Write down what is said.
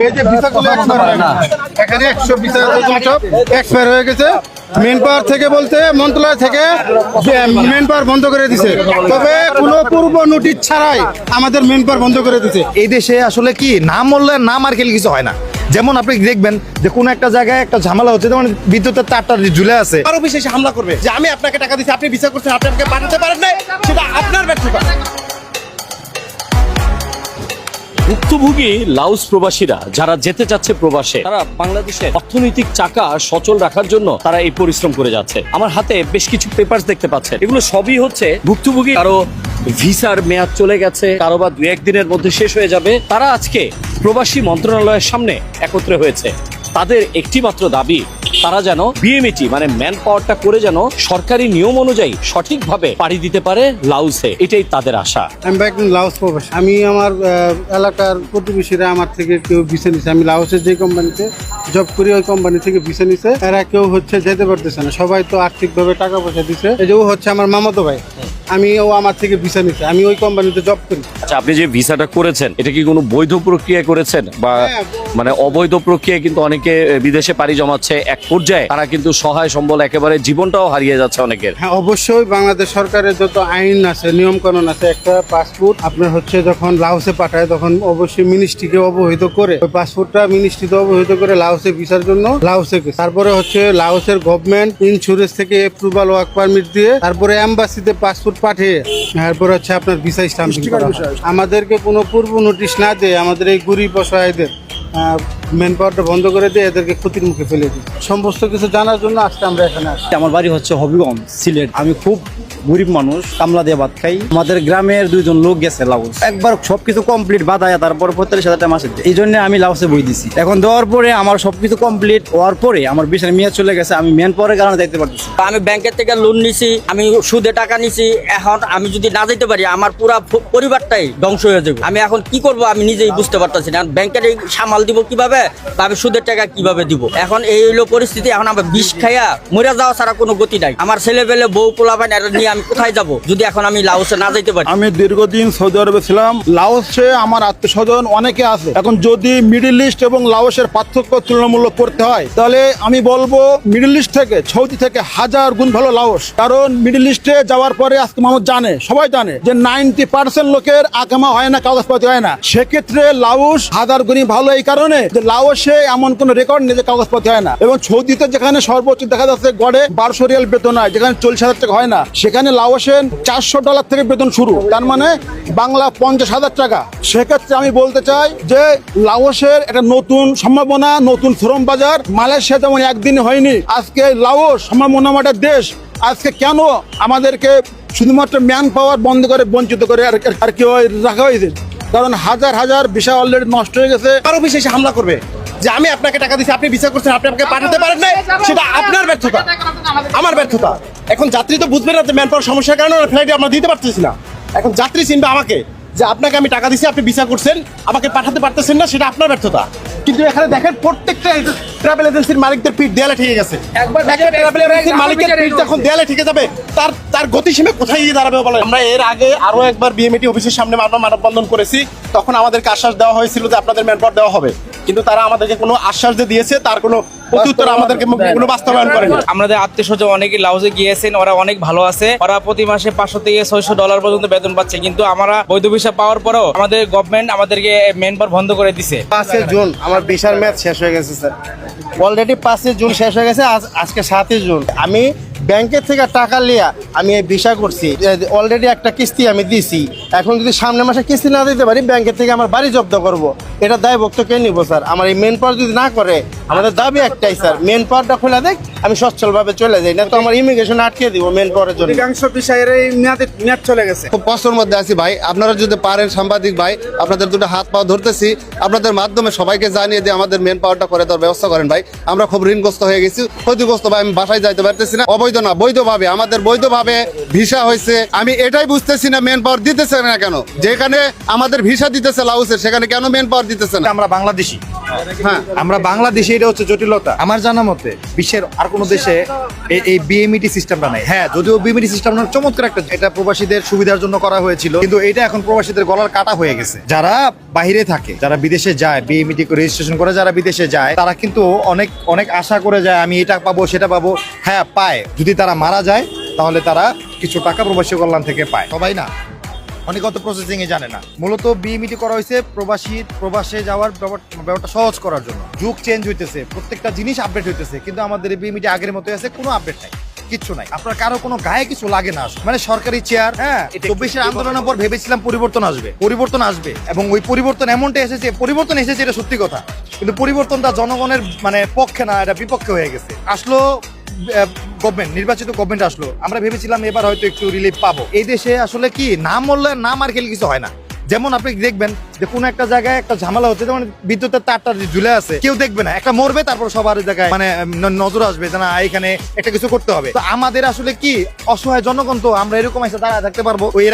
এই যে ভিসাগুলো এখানে 100 ভিসা সব এক্সপায়ার হয়ে গেছে। মেন পাওয়ার থেকে বলতে মন্ত্রণালয় থেকে মেন পাওয়ার বন্ধ করে দিছে, তবে কোনো পূর্ব নোটিশ ছাড়াই আমাদের মেন পাওয়ার বন্ধ করে দিছে। এই দেশে আসলে কি নাম বললে নাম আর খেলে কিছু হয় না। যেমন আপনি দেখবেন যে কোনো একটা জায়গায় একটা ঝামেলা হচ্ছে, যেমন বিদ্যুতের তারটা ঝুলে আছে, আরো বিশেষ হামলা করবে যে আমি আপনাকে টাকা দিচ্ছি, আপনি ভিসা করছেন, আপনি আমাকে পাঠাতে পারেন না, সেটা আপনার ব্যর্থতা। ভুক্তভোগী লাউস প্রবাসীরা যারা যেতে চাচ্ছে প্রবাসে, তারা বাংলাদেশের অর্থনৈতিক চাকা সচল রাখার জন্য তারা এই পরিশ্রম করে যাচ্ছে। আমার হাতে বেশ কিছু পেপারস দেখতে পাচ্ছেন, এগুলো সবই হচ্ছে ভুক্তভোগী। কারো ভিসার মেয়াদ চলে গেছে, কারো বা 2-1 দিনের মধ্যে শেষ হয়ে যাবে। তারা আজকে প্রবাসী মন্ত্রণালয়ের সামনে একত্রে হয়েছে। তাদের একটি মাত্র দাবি, তারা যেন বিএমইটি মানে ম্যান পাওয়ারটা করে যেন সরকারি নিয়ম অনুযায়ী সঠিকভাবে পাড়ি দিতে পারে লাউসে। এটাই তাদের আশা। আমি একজন লাউস প্রবাসী। আমি আমার এলাকার প্রতিবেশীরা আমার থেকে কেউ ভিসা নিছে। আমি লাউসের যে কোম্পানিতে জব করি ওই কোম্পানি থেকে ভিসা নিছে। এরা কেউ যেতে পারতেছে না, সবাই তো আর্থিকভাবে টাকা পয়সা দিছে। এই যে ও আমার মামাতো ভাই, ও আমার থেকে ভিসা নিছে। আমি ওই কোম্পানিতে জব করি। আচ্ছা, আপনি যে ভিসাটা করেছেন এটা কি কোনো বৈধ প্রক্রিয়া করেছেন, বা মানে অবৈধ প্রক্রিয়ায় কিন্তু অনেকে বিদেশে পাড়ি জমাচ্ছে, এক পর্যায়ে তারা কিন্তু সহায় সম্বল একেবারে জীবনটাও হারিয়ে যাচ্ছে অনেকের? হ্যাঁ, অবশ্যই বাংলাদেশ সরকারের যত আইন আছে, নিয়ম কানুন আছে, একটা পাসপোর্ট আপনার যখন লাওসে পাঠায় তখন অবশ্যই মিনিস্ট্রিকে অবহিত করে ওই পাসপোর্টটা মিনিস্ট্রিতে অবহিত করে লাওসে ভিসার জন্য লাওসে গেছে। তারপরে লাওসের গভর্নমেন্ট ইন্স্যুরেন্স থেকে অ্যাপ্রুভাল ওয়ার্ক পারমিট দিয়ে তারপরে এম্বাসিতে পাসপোর্ট পাঠিয়ে তারপরে আপনার ভিসা স্টাম্পিং করা হয়। আমাদেরকে কোনো পূর্ব নোটিশ না দিয়ে আমাদের এই গরিব অসহায়দের মেন পাওয়ারটা বন্ধ করে দিয়ে এদেরকে ক্ষতির মুখে ফেলে দিই। সমস্ত কিছু জানার জন্য আজকে আমরা এখানে আসছি। আমার বাড়ি হবিগঞ্জ, সিলেট। আমি খুব গরিব মানুষ, কামলা দিয়ে ভাত খাই। আমাদের গ্রামের 2জন লোক গেছে লাউস, একবার সবকিছু কমপ্লিট বাদায়, তারপর 45,000 টাকা মাসে। এই জন্য আমি লাউসে বই দিছি। এখন দেওয়ার পরে আমার সবকিছু কমপ্লিট হওয়ার পরে আমার ভিসার মেয়াদ চলে গেছে। আমি মেন পাওয়ারের কারণে দেখতে পারতেছি। আমি ব্যাংকের থেকে লোন নিছি, আমি সুদে টাকা নিছি। এখন আমি যদি না যেতে পারি আমার পুরো পরিবারটাই ধ্বংস হয়ে যাবে। আমি এখন কি করব আমি নিজেই বুঝতে পারতেছি না। ব্যাংকের এই সামাল দিব কিভাবে, বা আমি সুদের টাকা কিভাবে দিব? এখন এই হলো পরিস্থিতি। এখন আমরা বিষ খাইয়া মরে যাওয়া ছাড়া কোনো গতি নাই। আমার ছেলে পেলে বউ পোলাপান এটা নিয়ে আমি কোথায় যাব যদি এখন আমি লাওসে না যেতে পারি? আমি দীর্ঘদিন সৌদি আরবে ছিলাম। লাওসে আমার আত্মীয় স্বজন অনেকে আছে। এখন যদি মিডল ইস্ট এবং লাওসের পার্থক্য তুলনামূলক করতে হয়, তাহলে আমি বলবো মিডল ইস্ট থেকে, সৌদি থেকে 1000 গুণ ভালো লাওস। কারণ মিডল ইস্টে যাওয়ার পরে আজকে মানুষ জানে, সবাই জানে যে 90% লোকের আকামা হয় না, কাগজপত্র হয় না। সেক্ষেত্রে লাওস 1000 গুণই ভালো, এই কারণে যে লাওসে এমন কোন রেকর্ড নেই যে কাগজপত্র হয় না। এবং সৌদিতে যেখানে সর্বোচ্চ দেখা যাচ্ছে গড়ে 1200 রিয়াল বেতন হয়, যেখানে 40,000 টাকা হয় না, সেখানে লাওসে $400 থেকে বেতন শুরু, তার মানে বাংলা 50,000 টাকা। সেক্ষেত্রে আমি বলতে চাই যে লাওসের একটা নতুন সম্ভাবনা, নতুন শ্রম বাজার। মালয়েশিয়া যেমন একদিনে হয়নি, আজকে লাওস সম্ভাবনাময় দেশ। আজকে কেন আমাদেরকে শুধুমাত্র ম্যান পাওয়ার বন্ধ করে বঞ্চিত করে আর কি রাখা হয়েছে? কারণ হাজার ভিসা অলরেডি নষ্ট হয়ে গেছে। আরো বিশেষ হামলা করবে যে আমি আপনাকে টাকা দিচ্ছি, আপনি ভিসা করছেন, আপনি আমাকে পাঠাতে পারেন না, সেটা আপনার ব্যর্থতা, আমার ব্যর্থতা। এখন যাত্রী তো বুঝবে না যে ম্যান পাওয়ার সমস্যার কারণে ফ্লাইটে আমরা দিতে পারতেছি না। এখন যাত্রী চিনবে আমাকে যে আপনাকে আমি টাকা দিচ্ছি, আপনি ভিসা করছেন, আমাকে পাঠাতে পারতেছেন না, সেটা আপনার ব্যর্থতা। কিন্তু এখানে দেখেন প্রত্যেকটা ট্রাভেল এজেন্সির মালিকদের পিঠ দেয়ালে ঠেকে গেছে। একবার ট্রাভেল এজেন্সির মালিকের পিঠ যখন দেয়ালে ঠেকে যাবে, তার গতিসীমা কোথায় গিয়ে দাঁড়াবে বলে? আমরা এর আগে আরো একবার বিএমইটি অফিসের সামনে আমরা মানববন্ধন করেছি। তখন আমাদেরকে আশ্বাস দেওয়া হয়েছিল যে আপনাদের ম্যান পাওয়ার দেওয়া হবে, কিন্তু তারা আমাদেরকে কোনো আশ্বাস যে দিয়েছে তার কোনো প্রত্যুত্তর আমাদেরকে কোনো বাস্তবায়ন করেনি। আমাদের আত্মীয় স্বজন অনেকে লাউসে গিয়েছেন, ওরা অনেক ভালো আছে। ওরা প্রতি মাসে $500 থেকে $600 পর্যন্ত বেতন পাচ্ছে। কিন্তু আমরা বৈধ ভিসা পাওয়ার পরেও আমাদের গভর্নমেন্ট আমাদেরকে মেন পাওয়ার বন্ধ করে দিছে। 5 জুন আমার ভিসার মেয়াদ শেষ হয়ে গেছে স্যার। অলরেডি 5 জুন শেষ হয়ে গেছে, আজকে 7 জুন। আমি ব্যাংকের থেকে টাকা লিয়া আমি এই ভিসা করছি। অলরেডি একটা কিস্তি আমি দিছি। এখন যদি সামনের মাসে কিস্তি না দিতে পারি, ব্যাংকের থেকে আমার বাড়ি জব্দ করব। এটা দায়ভুক্ত কে নিব স্যার? আমার এই মেন পাওয়ার যদি না করে, আমাদের দাবি একটাই স্যার, মেন পাওয়ারটা খোলা দেখ, আমি সচ্ছলভাবে চলে যাই, না তো আমার ইমিগ্রেশন আটকে দিব মেন পাওয়ারের জন্য। অধিকাংশ বিষয়ের এই মেয়াদ চলে গেছে। খুব কষ্টের মধ্যে আছি ভাই। আপনারা যদি পারেন সাংবাদিক ভাই, আপনাদের দুটো হাত পা ধরতেছি, আপনাদের মাধ্যমে সবাইকে জানিয়ে দিয়ে আমাদের মেন পাওয়ারটা করে দেওয়ার ব্যবস্থা করেন ভাই। আমরা খুব ঋণগ্রস্ত হয়ে গেছি, ক্ষতিগ্রস্ত ভাই। আমি বাসায় যাইতে পারতেছি না। অবৈধ না, বৈধভাবে আমাদের বৈধভাবে ভিসা হয়েছে। আমি এটাই বুঝতেছি না মেন পাওয়ার দিতেছে না কেন? যেখানে আমাদের ভিসা দিতেছে লাউসের, সেখানে কেন মেন পাওয়ার দিতেছে না? আমরা বাংলাদেশি, হ্যাঁ, আমরা বাংলাদেশি, এটা হচ্ছে জটিলতা। আমার জানা মতে বিশ্বের আর কোনো দেশে এই বিএমইটি সিস্টেমটা নাই। হ্যাঁ, যদিও বিএমইটি সিস্টেমটা চমৎকার একটা, এটা প্রবাসীদের সুবিধার জন্য করা হয়েছিল, কিন্তু এটা এখন প্রবাসীদের গলার কাটা হয়ে গেছে। যারা বাইরে থাকে, যারা বিদেশে যায়, বিএমইটি রেজিস্ট্রেশন করে যারা বিদেশে যায়, তারা কিন্তু অনেক অনেক আশা করে যায় আমি এটা পাবো সেটা পাবো। হ্যাঁ পায়, যদি তারা মারা যায় তাহলে তারা কিছু টাকা প্রবাসী কল্যাণ থেকে পায়। সবাই না, অনেক অত প্রসেসিং এ জানে না। মূলত বিএমইটি করা হয়েছে প্রবাসে যাওয়ার ব্যাপারটা সহজ করার জন্য। যুগ চেঞ্জ হইতেছে, প্রত্যেকটা জিনিস আপডেট হইতেছে, কিন্তু আমাদের এই বিএমইটি আগের মতো আছে, কোনো আপডেট নাই, কিচ্ছু নাই। আপনার কারো কোনো গায়ে কিছু লাগে না, মানে সরকারি চেয়ার। হ্যাঁ, 24-এর আন্দোলনের পর ভেবেছিলাম পরিবর্তন আসবে, এবং ওই পরিবর্তন এমনটা এসেছে, এটা সত্যি কথা, কিন্তু পরিবর্তনটা জনগণের মানে পক্ষে না, এটা বিপক্ষে হয়ে গেছে। আসলো গভর্নমেন্ট, নির্বাচিত গভর্নমেন্ট আসলো, আমরা ভেবেছিলাম এবার হয়তো একটু রিলিফ পাবো। এই দেশে আসলে কি নাম মূল্যের নাম আর খেলে কিছু হয় না। যেমন আপনি দেখবেন যে কোনো একটা জায়গায় একটা ঝামেলা হচ্ছে, যেমন বিদ্যুতের তারটা ঝুলে আছে, কেউ দেখবে না, একটা মরবে, তারপর সবার জায়গায় মানে নজর আসবে যে না এখানে একটা কিছু করতে হবে। তো আমাদের আসলে কি অসহায় জনগণ, তো আমরা এরকম এসে দাঁড়ায় থাকতে পারবো? ওই